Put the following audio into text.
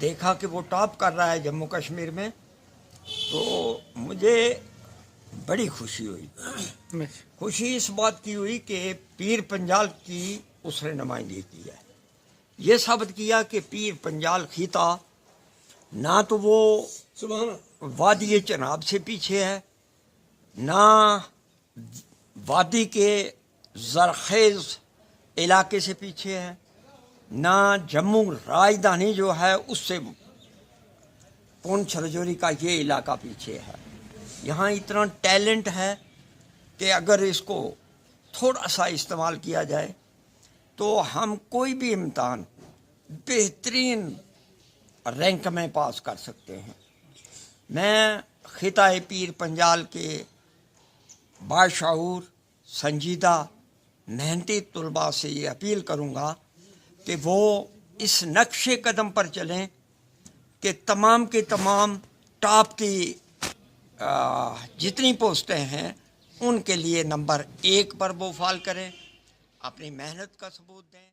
دیکھا کہ وہ ٹاپ کر رہا ہے جموں کشمیر میں، تو مجھے بڑی خوشی ہوئی۔ خوشی اس بات کی ہوئی کہ پیر پنجال کی اس نے نمائندگی کی ہے۔ یہ ثابت کیا کہ پیر پنجال خطہ نہ تو وہ وادی چناب سے پیچھے ہے، نہ وادی کے زرخیز علاقے سے پیچھے ہے، نہ جموں راجدھانی جو ہے اس سے پونچھ رجوری کا یہ علاقہ پیچھے ہے۔ یہاں اتنا ٹیلنٹ ہے کہ اگر اس کو تھوڑا سا استعمال کیا جائے تو ہم کوئی بھی امتحان بہترین رینک میں پاس کر سکتے ہیں۔ میں خطہ پیر پنجال کے باشعور سنجیدہ محنتی طلباء سے یہ اپیل کروں گا کہ وہ اس نقش قدم پر چلیں کہ تمام کے تمام ٹاپ کی جتنی پوسٹیں ہیں ان کے لیے نمبر 1 پر وہ فال کریں، اپنی محنت کا ثبوت دیں۔